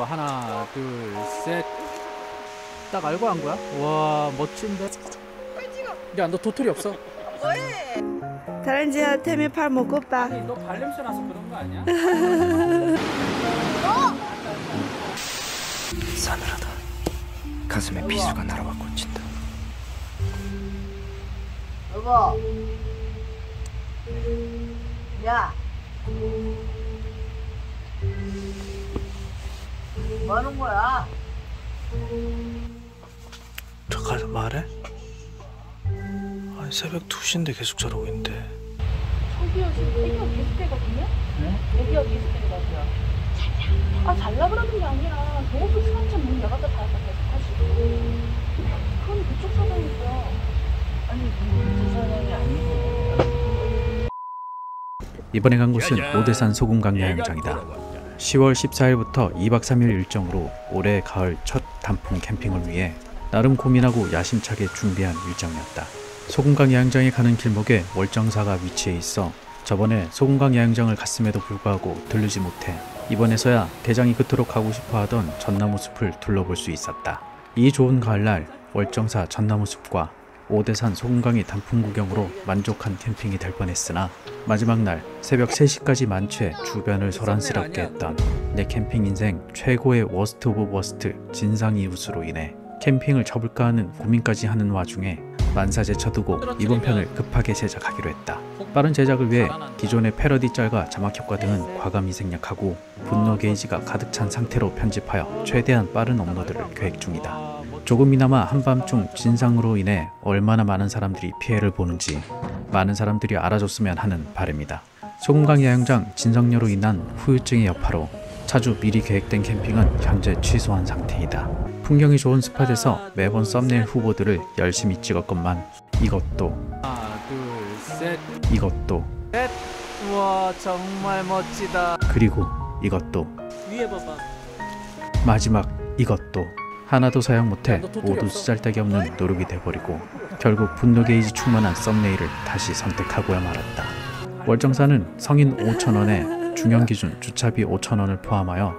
거 하나 둘 셋 딱 알고 한 거야? 와 멋진데? 야 너 도토리 없어? 다른지한테 팔 먹어봐. 아니 너 발냄새 나서 그런 거 아니야? 싸늘하다. 가슴에 비수가 날아와 꽂힌다. 여보, 야, 뭐 하는 거야? 저 가서 말해? 아니 새벽 2시인데 계속 저러고 있는데. 저기요 지금 애기가 계속되거든요? 네? 애기가 계속되거든요. 아 잘라 그러는 게 아니라 저것도 차츰 문 열었다 닫았다 계속 하시고. 그건 그쪽 사장이고요. 아니, 그 사장이 아니고. 이번에 간 곳은 오대산 소금강 야영장이다. 10월 14일부터 2박 3일 일정으로 올해 가을 첫 단풍 캠핑을 위해 나름 고민하고 야심차게 준비한 일정이었다. 소금강 야영장에 가는 길목에 월정사가 위치해 있어 저번에 소금강 야영장을 갔음에도 불구하고 들르지 못해 이번에서야 대장이 그토록 가고 싶어하던 전나무 숲을 둘러볼 수 있었다. 이 좋은 가을날 월정사 전나무 숲과 오대산 소금강의 단풍 구경으로 만족한 캠핑이 될 뻔했으나 마지막 날 새벽 3시까지 만취해 주변을 소란스럽게 했던 내 캠핑 인생 최고의 워스트 오브 워스트 진상이웃으로 인해 캠핑을 접을까 하는 고민까지 하는 와중에 만사제 쳐두고 이번 편을 급하게 제작하기로 했다. 빠른 제작을 위해 기존의 패러디 짤과 자막 효과 등은 과감히 생략하고 분노 게이지가 가득 찬 상태로 편집하여 최대한 빠른 업로드를 계획 중이다. 조금이나마 한밤중 진상으로 인해 얼마나 많은 사람들이 피해를 보는지 많은 사람들이 알아줬으면 하는 바람이다. 소금강 야영장 진성녀로 인한 후유증의 여파로 차주 미리 계획된 캠핑은 현재 취소한 상태이다. 풍경이 좋은 스팟에서 매번 썸네일 후보들을 열심히 찍었건만 이것도 하나 둘 셋 이것도 셋 우와 정말 멋지다. 그리고 이것도 위에 봐봐. 마지막 이것도 하나도 사용 못해 모두 쓰잘데기 없는 노력이 돼버리고 결국 분노 게이지 충만한 썸네일을 다시 선택하고야 말았다. 월정사는 성인 5,000원에 중형 기준 주차비 5,000원을 포함하여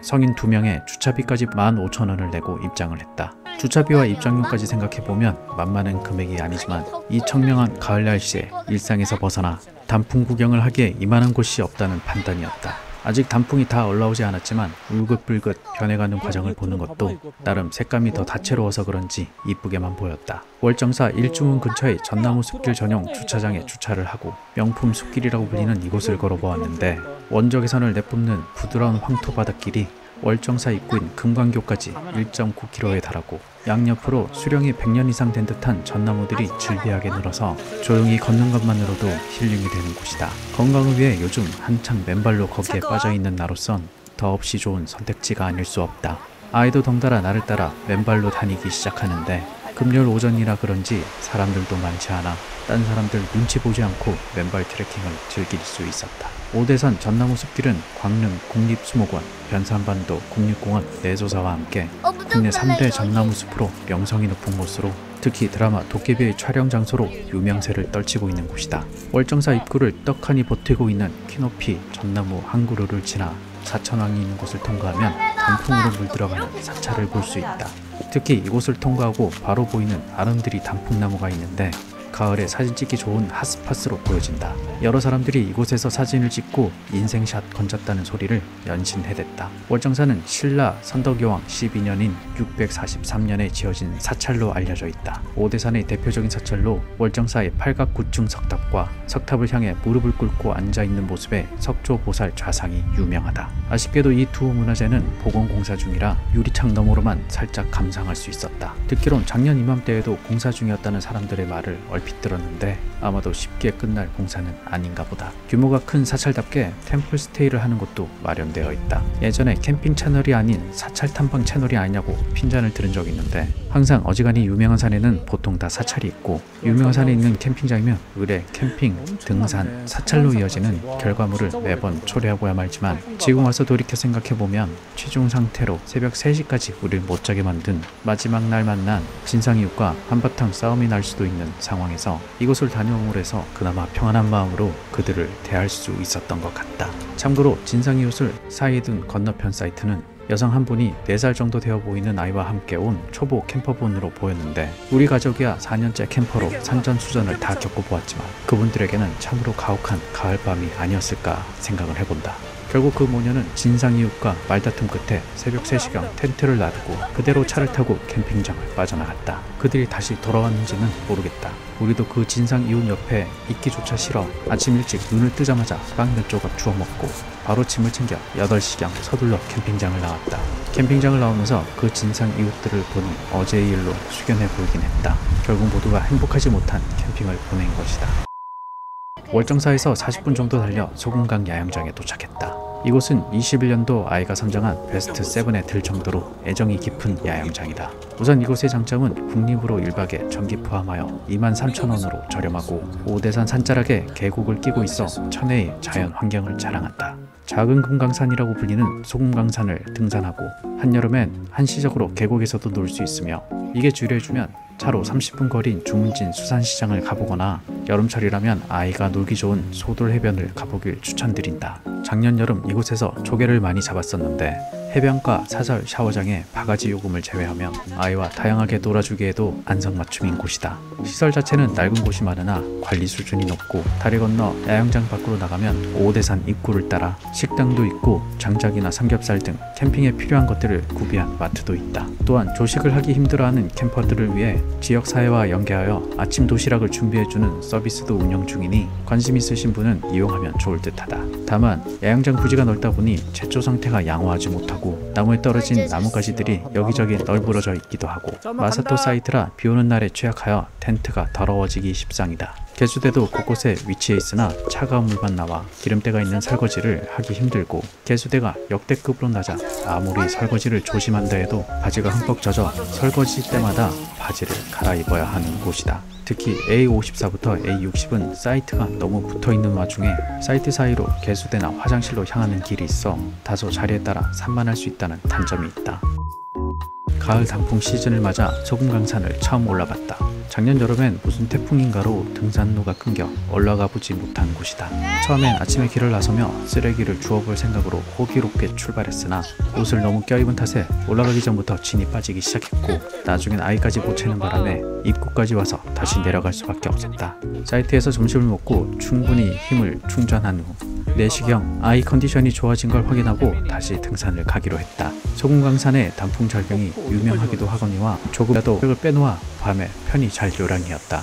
성인 2명에 주차비까지 15,000원을 내고 입장을 했다. 주차비와 입장료까지 생각해보면 만만한 금액이 아니지만 이 청명한 가을 날씨에 일상에서 벗어나 단풍 구경을 하기에 이만한 곳이 없다는 판단이었다. 아직 단풍이 다 올라오지 않았지만 울긋불긋 변해가는 과정을 보는 것도 나름 색감이 더 다채로워서 그런지 이쁘게만 보였다. 월정사 일중원 근처의 전나무 숲길 전용 주차장에 주차를 하고 명품 숲길이라고 불리는 이곳을 걸어보았는데 원적 개선을 내뿜는 부드러운 황토 바닷길이 월정사 입구인 금광교까지 1.9km에 달하고 양옆으로 수령이 100년 이상 된 듯한 전나무들이 즐비하게 늘어서 조용히 걷는 것만으로도 힐링이 되는 곳이다. 건강을 위해 요즘 한창 맨발로 거기에 빠져있는 나로선 더없이 좋은 선택지가 아닐 수 없다. 아이도 덩달아 나를 따라 맨발로 다니기 시작하는데 금요일 오전이라 그런지 사람들도 많지 않아 딴 사람들 눈치 보지 않고 맨발 트레킹을 즐길 수 있었다. 오대산 전나무 숲길은 광릉 국립수목원, 변산반도 국립공원 내조사와 함께 국내 3대 전나무 숲으로 명성이 높은 곳으로 특히 드라마 도깨비의 촬영 장소로 유명세를 떨치고 있는 곳이다. 월정사 입구를 떡하니 버티고 있는 키높이 전나무 한 그루를 지나 사천왕이 있는 곳을 통과하면 단풍으로 물들어가는 사찰을 볼 수 있다. 특히 이곳을 통과하고 바로 보이는 아름드리 단풍나무가 있는데 가을에 사진 찍기 좋은 핫스팟으로 보여진다. 여러 사람들이 이곳에서 사진을 찍고 인생샷 건졌다는 소리를 연신해댔다. 월정사는 신라 선덕여왕 12년인 643년에 지어진 사찰로 알려져 있다. 오대산의 대표적인 사찰로 월정사의 팔각구층 석탑과 석탑을 향해 무릎을 꿇고 앉아있는 모습의 석조보살 좌상이 유명하다. 아쉽게도 이 두 문화재는 복원공사 중이라 유리창 너머로만 살짝 감상할 수 있었다. 듣기론 작년 이맘때에도 공사 중이었다는 사람들의 말을 얼핏 들었는데 아마도 쉽게 끝날 공사는 아닌가 보다. 규모가 큰 사찰답게 템플 스테이를 하는 곳도 마련되어 있다. 예전에 캠핑 채널이 아닌 사찰 탐방 채널이 아니냐고 핀잔을 들은 적이 있는데 항상 어지간히 유명한 산에는 보통 다 사찰이 있고 유명한 산에 있는 캠핑장이면 의뢰, 캠핑, 등산, 사찰로 이어지는 결과물을 매번 초래하고야 말지만 지금 와서 돌이켜 생각해보면 취중 상태로 새벽 3시까지 우릴 못 자게 만든 마지막 날 만난 진상이웃과 한바탕 싸움이 날 수도 있는 상황에서 이곳을 다녀옴으로 해서 그나마 평안한 마음으로 그들을 대할 수 있었던 것 같다. 참고로 진상이웃을 사이에 둔 건너편 사이트는 여성 한 분이 4살 정도 되어 보이는 아이와 함께 온 초보 캠퍼분으로 보였는데 우리 가족이야 4년째 캠퍼로 산전수전을 다 겪어보았지만 그분들에게는 참으로 가혹한 가을밤이 아니었을까 생각을 해본다. 결국 그 모녀는 진상이웃과 말다툼 끝에 새벽 3시경 텐트를 놔두고 그대로 차를 타고 캠핑장을 빠져나갔다. 그들이 다시 돌아왔는지는 모르겠다. 우리도 그 진상이웃 옆에 있기조차 싫어 아침 일찍 눈을 뜨자마자 빵 몇 조각 주워 먹고 바로 짐을 챙겨 8시경 서둘러 캠핑장을 나왔다. 캠핑장을 나오면서 그 진상이웃들을 보니 어제의 일로 숙연해 보이긴 했다. 결국 모두가 행복하지 못한 캠핑을 보낸 것이다. 월정사에서 40분 정도 달려 소금강 야영장에 도착했다. 이곳은 21년도 아이가 선정한 베스트 7에 들 정도로 애정이 깊은 야영장이다. 우선 이곳의 장점은 국립으로 1박에 전기 포함하여 23,000원으로 저렴하고 오대산 산자락에 계곡을 끼고 있어 천혜의 자연 환경을 자랑한다. 작은 금강산이라고 불리는 소금강산을 등산하고 한여름엔 한시적으로 계곡에서도 놀 수 있으며 이게 주례해주면 차로 30분 거리인 주문진 수산시장을 가보거나 여름철이라면 아이가 놀기 좋은 소돌해변을 가보길 추천드린다. 작년 여름 이곳에서 조개를 많이 잡았었는데 해변가 사설 샤워장에 바가지 요금을 제외하면 아이와 다양하게 놀아주기에도 안성맞춤인 곳이다. 시설 자체는 낡은 곳이 많으나 관리 수준이 높고 다리 건너 야영장 밖으로 나가면 오대산 입구를 따라 식당도 있고 장작이나 삼겹살 등 캠핑에 필요한 것들을 구비한 마트도 있다. 또한 조식을 하기 힘들어하는 캠퍼들을 위해 지역사회와 연계하여 아침 도시락을 준비해주는 서비스도 운영 중이니 관심 있으신 분은 이용하면 좋을 듯하다. 다만 야영장 부지가 넓다 보니 제초 상태가 양호하지 못하고 나무에 떨어진 나뭇가지들이 여기저기 널브러져 있기도 하고 마사토 사이트라 비오는 날에 취약하여 텐트가 더러워지기 십상이다. 개수대도 곳곳에 위치해 있으나 차가운 물만 나와 기름때가 있는 설거지를 하기 힘들고 개수대가 역대급으로 낮아 아무리 설거지를 조심한다 해도 바지가 흠뻑 젖어 설거지 때마다 바지를 갈아입어야 하는 곳이다. 특히 A54부터 A60은 사이트가 너무 붙어있는 와중에 사이트 사이로 개수대나 화장실로 향하는 길이 있어 다소 자리에 따라 산만할 수 있다는 단점이 있다. 가을 단풍 시즌을 맞아 소금강산을 처음 올라봤다. 작년 여름엔 무슨 태풍인가로 등산로가 끊겨 올라가 보지 못한 곳이다. 처음엔 아침에 길을 나서며 쓰레기를 주워볼 생각으로 호기롭게 출발했으나 옷을 너무 껴입은 탓에 올라가기 전부터 진이 빠지기 시작했고 나중엔 아이까지 보채는 바람에 입구까지 와서 다시 내려갈 수밖에 없었다. 사이트에서 점심을 먹고 충분히 힘을 충전한 후 4시경 아이 컨디션이 좋아진 걸 확인하고 다시 등산을 가기로 했다. 소금강산의 단풍 절경이 유명하기도 하거니와 조금이라도 력을 빼놓아 밤에 편히 잘 요량이었다.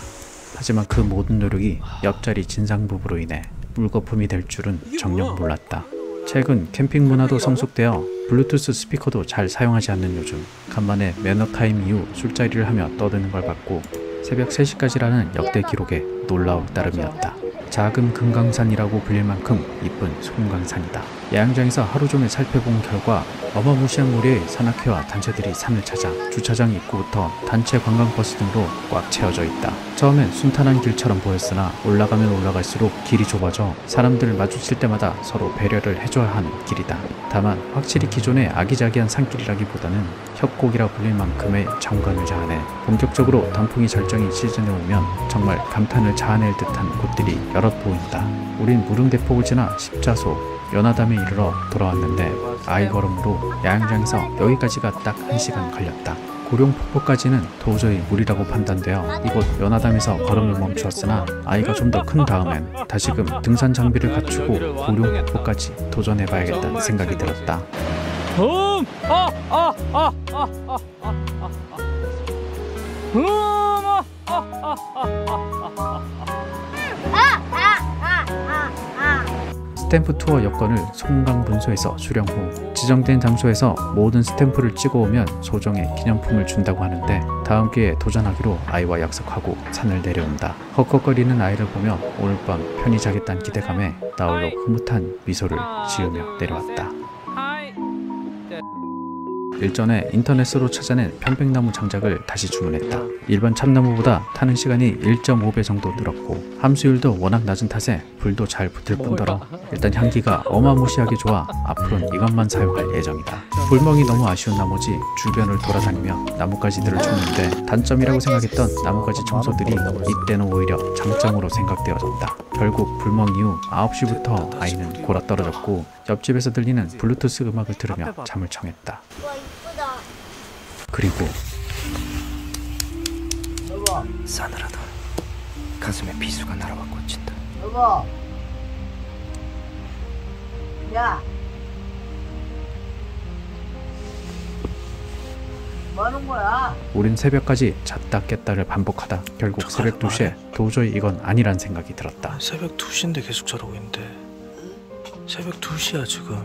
하지만 그 모든 노력이 옆자리 진상부부로 인해 물거품이 될 줄은 정녕 몰랐다. 최근 캠핑 문화도 성숙되어 블루투스 스피커도 잘 사용하지 않는 요즘 간만에 매너타임 이후 술자리를 하며 떠드는 걸 봤고 새벽 3시까지라는 역대 기록에 놀라울 따름이었다. 작은 금강산이라고 불릴 만큼 이쁜 소금강산이다. 야영장에서 하루 종일 살펴본 결과 어마무시한 무리의 산악회와 단체들이 산을 찾아 주차장 입구부터 단체 관광버스 등으로 꽉 채워져 있다. 처음엔 순탄한 길처럼 보였으나 올라가면 올라갈수록 길이 좁아져 사람들을 마주칠 때마다 서로 배려를 해줘야 하는 길이다. 다만 확실히 기존의 아기자기한 산길이라기보다는 협곡이라 불릴 만큼의 정감을 자아내 본격적으로 단풍이 절정인 시즌에 오면 정말 감탄을 자아낼 듯한 곳들이 여럿 보인다. 우린 무릉대폭을 지나 십자소 연화담에 이르러 돌아왔는데 아이 걸음으로 야영장에서 여기까지가 딱 1시간 걸렸다. 고룡폭포까지는 도저히 무리라고 판단되어 이곳 연화담에서 걸음을 멈추었으나 아이가 좀 더 큰 다음엔 다시금 등산 장비를 갖추고 고룡폭포까지 도전해봐야겠다는 생각이 들었다. 스탬프 투어 여권을 소금강 분소에서 수령 후 지정된 장소에서 모든 스탬프를 찍어오면 소정의 기념품을 준다고 하는데 다음 기회에 도전하기로 아이와 약속하고 산을 내려온다. 헉헉거리는 아이를 보며 오늘 밤 편히 자겠다는 기대감에 나홀로 흐뭇한 미소를 지으며 내려왔다. 일전에 인터넷으로 찾아낸 편백나무 장작을 다시 주문했다. 일반 참나무보다 타는 시간이 1.5배 정도 늘었고 함수율도 워낙 낮은 탓에 불도 잘 붙을 뿐더러 일단 향기가 어마무시하게 좋아 앞으로는 이것만 사용할 예정이다. 불멍이 너무 아쉬운 나머지 주변을 돌아다니며 나뭇가지들을 쳤는데 단점이라고 생각했던 나뭇가지 청소들이 이때는 오히려 장점으로 생각되어졌다. 결국 불멍 이후 9시부터 아이는 골아떨어졌고 옆집에서 들리는 블루투스 음악을 들으며 잠을 청했다. 와 이쁘다. 그리고 여보, 싸늘하다. 가슴에 비수가 날아와 꽂힌다. 여보. 야. 뭐 하는 거야? 우린 새벽까지 잤다 깼다를 반복하다 결국 새벽 2시에 도저히 이건 아니란 생각이 들었다. 새벽 2시인데 계속 자라고 있는데. 새벽 2시야 지금.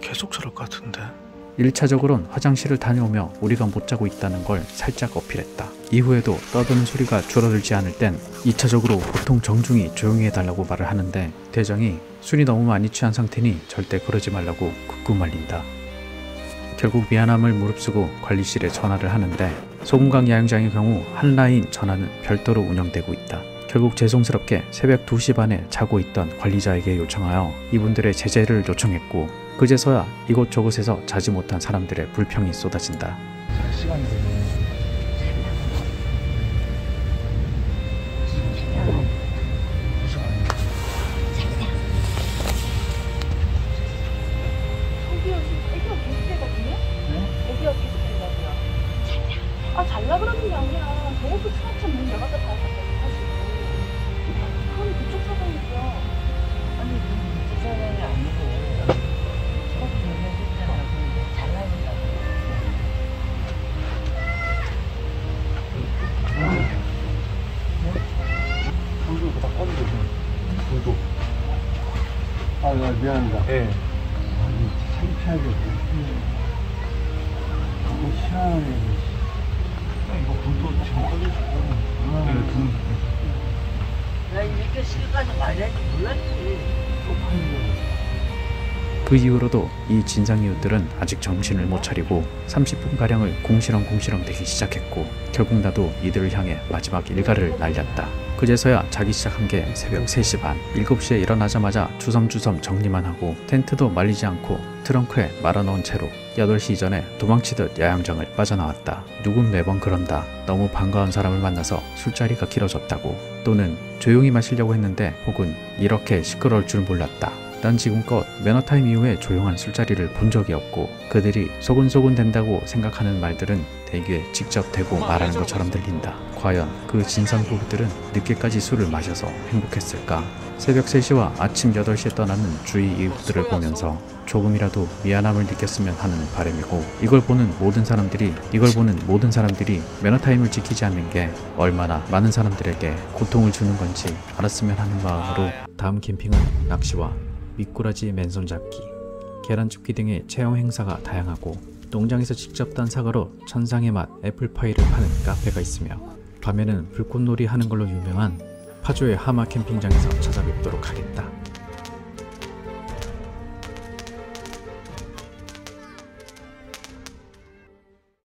계속 저럴 것 같은데. 1차적으론 화장실을 다녀오며 우리가 못 자고 있다는 걸 살짝 어필했다. 이후에도 떠드는 소리가 줄어들지 않을 땐 2차적으로 보통 정중히 조용히 해달라고 말을 하는데 대장이 술이 너무 많이 취한 상태니 절대 그러지 말라고 굳고 말린다. 결국 미안함을 무릅쓰고 관리실에 전화를 하는데 소금강 야영장의 경우 한 라인 전화는 별도로 운영되고 있다. 결국 죄송스럽게 새벽 2시 반에 자고 있던 관리자에게 요청하여 이분들의 제재를 요청했고 그제서야 이곳저곳에서 자지 못한 사람들의 불평이 쏟아진다. 시간이 되네. 저기요 지금 애기가 계속 되거든요? 애기가 계속 된다고요. 아 잘라 그러는 게 아니라 저것도 차츰 문 열었다 닫았다 계속 하시고 그건 그쪽 사장이고요. 아니, 그 사장이 아니고. 저거 잘라줬잖아. 잘라준다. 불도 다 꺼내줘. 불도. 아, 나 미안합니다. 예. 아니, 창피하게. 너무 희한하네. 이거 불도 지금 꺼내줘. 네, 불. 나 이렇게 시간까지 말할지 몰랐지. 그 이후로도 이 진상 이웃들은 아직 정신을 못 차리고 30분가량을 공시렁공시렁 대기 시작했고 결국 나도 이들을 향해 마지막 일가를 날렸다. 그제서야 자기 시작한 게 새벽 3시 반. 7시에 일어나자마자 주섬주섬 정리만 하고 텐트도 말리지 않고 트렁크에 말아넣은 채로 8시 이전에 도망치듯 야영장을 빠져나왔다. 누군 매번 그런다. 너무 반가운 사람을 만나서 술자리가 길어졌다고. 또는 조용히 마시려고 했는데 혹은 이렇게 시끄러울 줄 몰랐다. 난 지금껏 매너타임 이후에 조용한 술자리를 본 적이 없고 그들이 소곤소곤 된다고 생각하는 말들은 대개 직접 대고 말하는 것처럼 들린다. 과연 그 진상 부부들은 늦게까지 술을 마셔서 행복했을까? 새벽 3시와 아침 8시에 떠나는 주위 이웃들을 보면서 조금이라도 미안함을 느꼈으면 하는 바람이고 이걸 보는 모든 사람들이 매너타임을 지키지 않는 게 얼마나 많은 사람들에게 고통을 주는 건지 알았으면 하는 마음으로 다음 캠핑은 낚시와 미꾸라지 맨손 잡기, 계란줍기 등의 체험 행사가 다양하고 농장에서 직접 딴 사과로 천상의 맛 애플파이를 파는 카페가 있으며 밤에는 불꽃놀이 하는 걸로 유명한 파주의 하마 캠핑장에서 찾아뵙도록 하겠다.